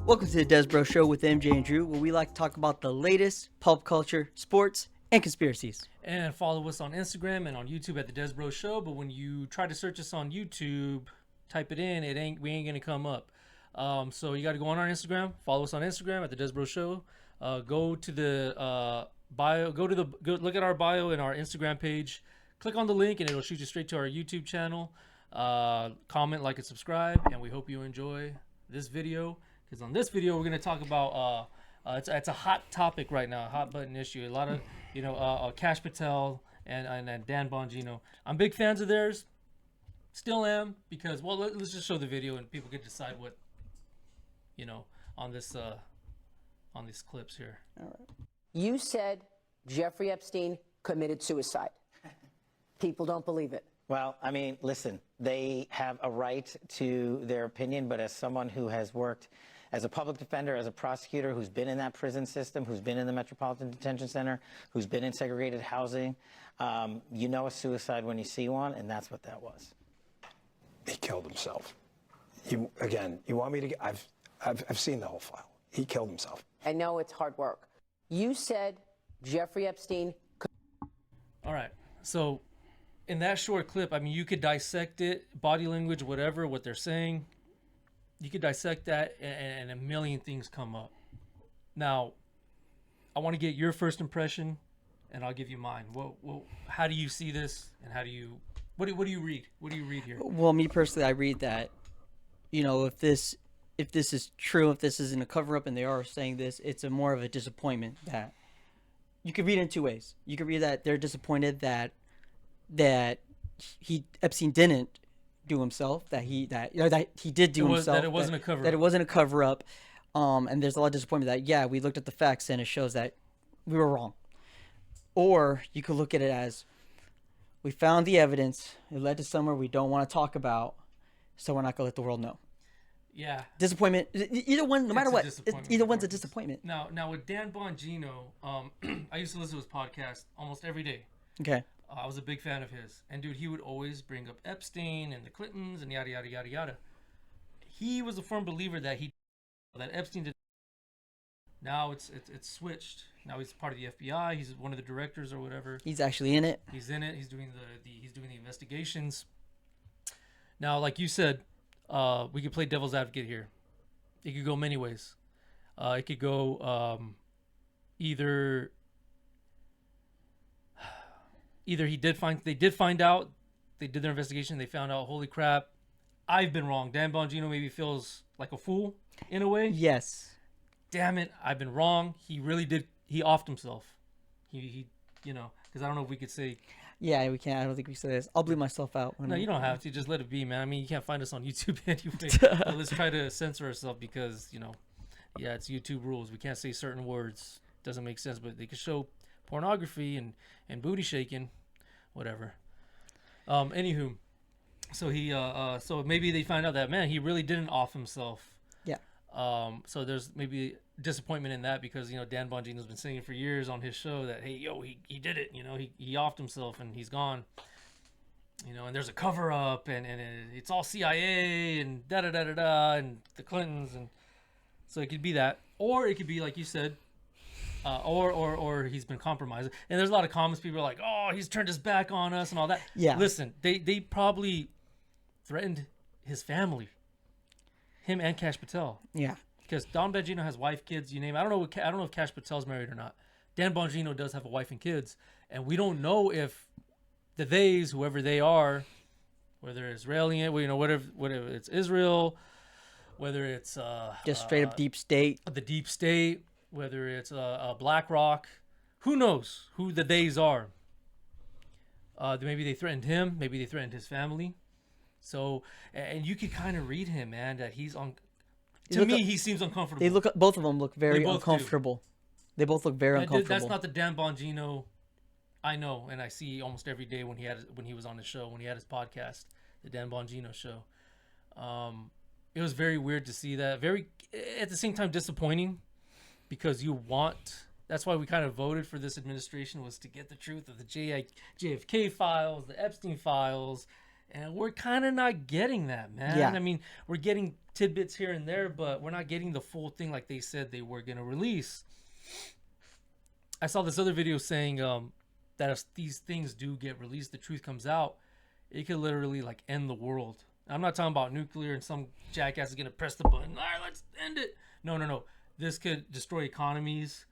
Welcome to the Desbro Show with MJ and Drew, where we like to talk about the latest pop culture, sports, and conspiracies. And follow us on Instagram and on YouTube at the Desbro Show. But when you try to search us on YouTube, type it in, we ain't gonna come up. So you got to go on our Instagram, follow us on Instagram at the Desbro Show. Go to the bio, go look at our bio and our Instagram page. Click on the link and it'll shoot you straight to our YouTube channel. Comment, like, and subscribe. And we hope you enjoy this video. Because on this video, we're going to talk about, it's a hot topic right now, a hot button issue. A lot of, Cash Patel and Dan Bongino. I'm big fans of theirs. Still am, because, well, let's just show the video and people can decide what, on these clips here. All right. You said Jeffrey Epstein committed suicide. People don't believe it. Well, I mean, listen, they have a right to their opinion, but as someone who has worked as a public defender, as a prosecutor, who's been in that prison system, who's been in the Metropolitan Detention Center, who's been in segregated housing, you know a suicide when you see one, and that's what that was. He killed himself. You want me to get, I've seen the whole file. He killed himself. I know it's hard work. You said Jeffrey Epstein. All right. So in that short clip, I mean, you could dissect it, body language, whatever, what they're saying. You could dissect that and a million things come up. Now, I want to get your first impression and I'll give you mine. How do you see this and what do you read? What do you read here? Well, me personally, I read that, if this is true, if this isn't a cover-up and they are saying this, it's more of a disappointment that you could read it in two ways. You could read that they're disappointed that Epstein didn't do himself, that he did do himself, that it wasn't a cover-up. That it wasn't a cover-up, and there's a lot of disappointment that we looked at the facts and it shows that we were wrong. Or you could look at it as we found the evidence, it led to somewhere we don't want to talk about, so we're not gonna let the world know. Yeah. Disappointment. Either one, no matter what, either one's a disappointment. Now with Dan Bongino, I used to listen to his podcast almost every day. Okay. I was a big fan of his. And, dude, he would always bring up Epstein and the Clintons and yada, yada, yada, yada. He was a firm believer that Epstein did. Now it's switched. Now he's part of the FBI. He's one of the directors or whatever. He's actually in it. He's in it. He's doing the investigations. Now, like you said, we could play devil's advocate here. It could go many ways. It could go either they did find out, they did their investigation, they found out, holy crap, I've been wrong. Dan Bongino maybe feels like a fool in a way. Yes. Damn it, I've been wrong. He really did. He offed himself. He because I don't know if we could say. Yeah, we can't. I don't think we say this. I'll bleep myself out. No, you don't have to. Just let it be, man. I mean, you can't find us on YouTube anyway. But let's try to censor ourselves because, it's YouTube rules. We can't say certain words. Doesn't make sense, but they can show pornography and booty shaking, whatever. Anywho, so he so maybe they find out that, man, he really didn't off himself. Yeah. So there's maybe disappointment in that because Dan Bongino's been saying for years on his show that, hey, he did it, he offed himself and he's gone, and there's a cover up and it's all CIA and da da da da da and the Clintons, and so it could be that, or it could be like you said. Or he's been compromised. And there's a lot of comments. People are like, oh, he's turned his back on us and all that. Yeah. Listen, they probably threatened his family, him and Cash Patel. Yeah. Because Don Bongino has wife, kids, you name it. I don't know if Cash Patel's married or not. Dan Bongino does have a wife and kids, and we don't know if the theys, whoever they are, whether it's Israeli, whatever it's Israel, whether it's Just straight up deep state. the deep state, whether it's BlackRock, who knows who the theys are. Maybe they threatened him. Maybe they threatened his family. So, and you could kind of read him, man, that he's on. To me, he seems uncomfortable. Both of them look very both uncomfortable. They both look very uncomfortable. That's not the Dan Bongino I know, and I see almost every day when he was on his show, when he had his podcast, the Dan Bongino show. It was very weird to see that. Very, at the same time, disappointing, because that's why we kind of voted for this administration, was to get the truth of the JFK files, the Epstein files, And we're kind of not getting that, man. Yeah. I mean, we're getting tidbits here and there, but we're not getting the full thing like they said they were going to release. I saw this other video saying that if these things do get released, the truth comes out, it could literally like end the world. I'm not talking about nuclear and some jackass is going to press the button. All right, let's end it. No. This could destroy economies.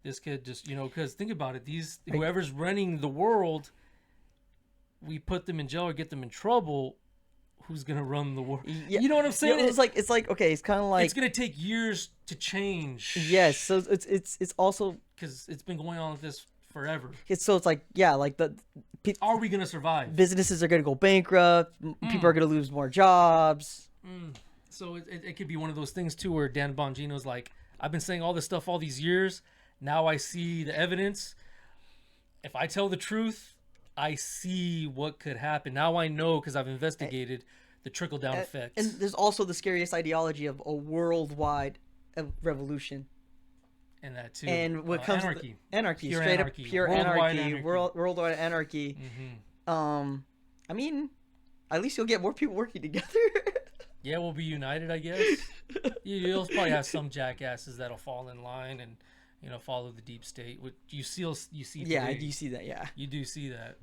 This could just, because think about it. Whoever's running the world, we put them in jail or get them in trouble. Who's going to run the world? Yeah. You know what I'm saying? Yeah, it's like okay, it's kind of like it's going to take years to change. yes. So it's also Because it's been going on like this forever. it's like like Are we going to survive? businesses are gonna go bankrupt. People are gonna lose more jobs. So it could be one of those things too where Dan Bongino's like, I've been saying all this stuff all these years. Now I see the evidence. If I tell the truth, I see what could happen. Now I know because I've investigated the trickle down effects. And there's also the scariest ideology of a worldwide revolution. And that too. And what comes anarchy. anarchy, Pure straight anarchy. up pure Worldwide anarchy, anarchy. worldwide anarchy. I mean, at least you'll get more people working together. Yeah, we'll be united, I guess. You'll probably have some jackasses that'll fall in line and follow the deep state. What you see Yeah, I today. do see that. Yeah. You do see that.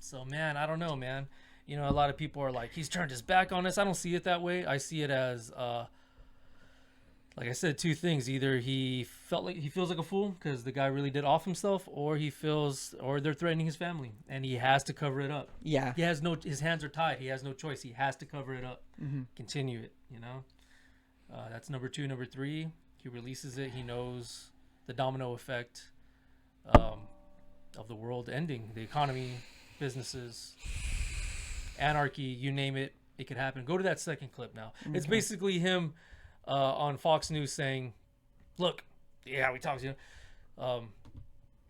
So man, I don't know, man. A lot of people are like, he's turned his back on us. I don't see it that way. I see it as like I said, two things. Either he feels like a fool because the guy really did off himself, or or they're threatening his family and he has to cover it up. Yeah. His hands are tied. He has no choice. He has to cover it up. Continue it, that's number two. Number three, he releases it. He knows the domino effect of the world ending, the economy, businesses, anarchy, you name it, it could happen. Go to that second clip now. It's basically him on Fox News saying, look, yeah, we talked to you.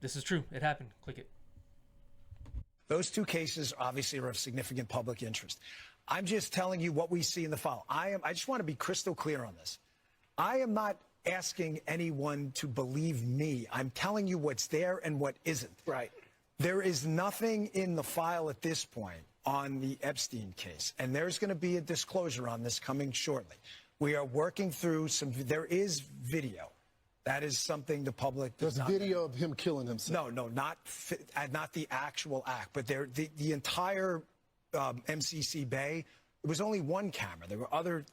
This is true. It happened. Click it. Those two cases obviously are of significant public interest. I'm just telling you what we see in the file. I just want to be crystal clear on this. I am not asking anyone to believe me. I'm telling you what's there and what isn't. Right. There is nothing in the file at this point on the Epstein case, and there's going to be a disclosure on this coming shortly. We are working through there is video. That is something the public does not. There's video of him killing himself. No, not the actual act, but the entire MCC Bay. It was only one camera.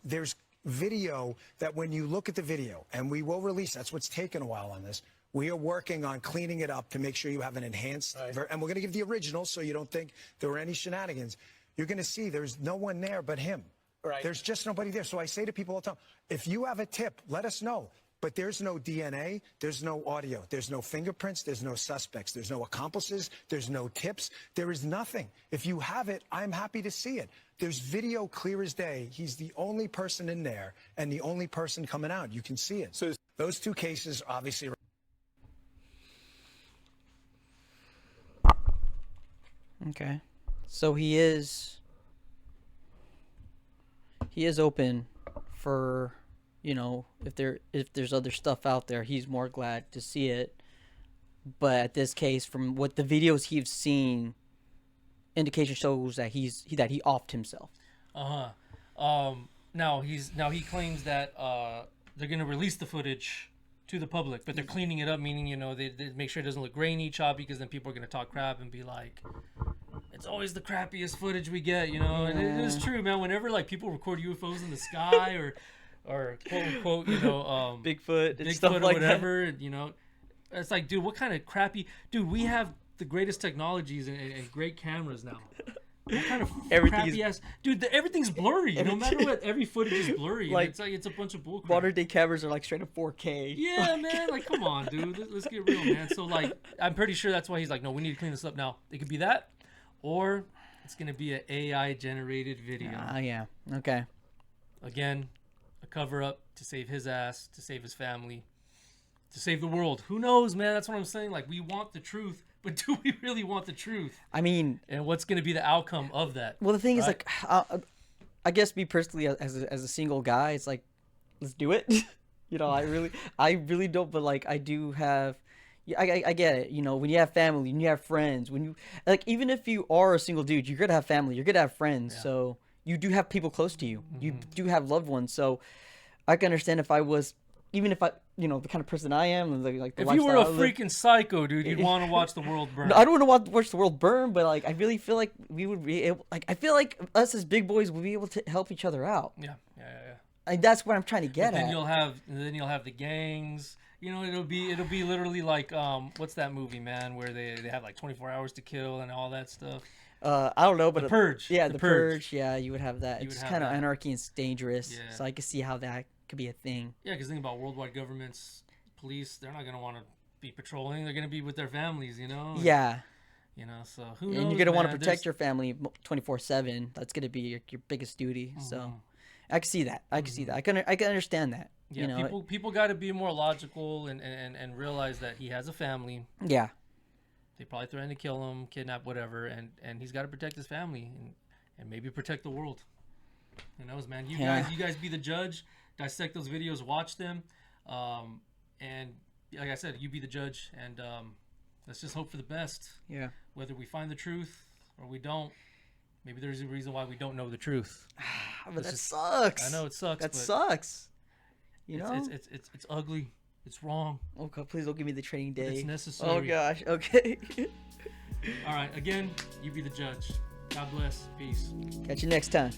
There's video that when you look at the video, and we will release. That's what's taken a while on this. We are working on cleaning it up to make sure you have an enhanced, and we're going to give the original so you don't think there were any shenanigans. You're going to see there's no one there but him. Right. There's just nobody there. So I say to people all the time, if you have a tip, let us know. But there's no DNA, there's no audio, there's no fingerprints, there's no suspects, there's no accomplices, there's no tips, there is nothing. If you have it, I'm happy to see it. There's video clear as day. He's the only person in there and the only person coming out. You can see it. So those two cases obviously. Okay. So he is open for, if there's other stuff out there, he's more glad to see it. But at this case, from what the videos he's seen, indication shows that he offed himself. Now he claims that they're going to release the footage to the public, but they're cleaning it up, meaning they make sure it doesn't look grainy, choppy, because then people are going to talk crap and be like, it's always the crappiest footage we get, And it is true, man. Whenever people record UFOs in the sky or quote unquote, Bigfoot and stuff Bigfoot or like whatever, it's like, dude, what kind of crappy, dude? We have the greatest technologies and great cameras now. What kind of crappy ass, dude? Everything's blurry. No matter what, every footage is blurry. It's a bunch of bullcrap. Modern day cameras are straight up 4K. Yeah, man. Come on, dude. Let's get real, man. So I'm pretty sure that's why he's like, no, we need to clean this up now. It could be that, or it's gonna be an AI generated video. Yeah. Okay. Again, a cover up to save his ass, to save his family, to save the world. Who knows, man? That's what I'm saying. We want the truth. But do we really want the truth? I mean, and what's going to be the outcome of that? Well, the thing is, I guess me personally, as a single guy, it's like, let's do it. I really don't. But I do have, Yeah, I get it. You know, when you have family, when you have friends, when you like, even if you are a single dude, you're gonna have family, you're gonna have friends. So you do have people close to you. You do have loved ones. So I can understand if I was, even if I, you know, the kind of person I am, like the If you were a lifestyle I live. freaking psycho, dude, you'd want to watch the world burn. No, I don't want to watch the world burn, but like I really feel like we would be able, like I feel like us as big boys would be able to help each other out. Yeah. And that's what I'm trying to get Then at. you'll have the gangs. You know, it'll be literally like what's that movie, man, where they have like 24 hours to kill and all that stuff. I don't know, but The Purge. Yeah, The the Purge. purge. Yeah, you would have that. You It's would have kind of that. anarchy and it's dangerous. Yeah. So I could see how that could be a thing. Yeah, because think about worldwide governments, police. They're not gonna want to be patrolling. They're gonna be with their families. You know. Yeah. You know, so who knows? And you're gonna want to man? protect your family 24/7. That's gonna be your biggest duty. So I can see that. I can see that. I can understand that. Yeah, You know. people got to be more logical and realize that he has a family. Yeah. They probably threatened to kill him, kidnap, whatever, and he's got to protect his family and maybe protect the world. Who knows, man? You guys be the judge. Dissect those videos, watch them, and like I said, you be the judge, and let's just hope for the best. Yeah. Whether we find the truth or we don't, maybe there's a reason why we don't know the truth. But that sucks. I know it sucks. That but sucks. You know. it's ugly. It's wrong. Oh God, please don't give me the training day. It's necessary. Oh gosh. Okay. All right. Again, you be the judge. God bless. Peace. Catch you next time.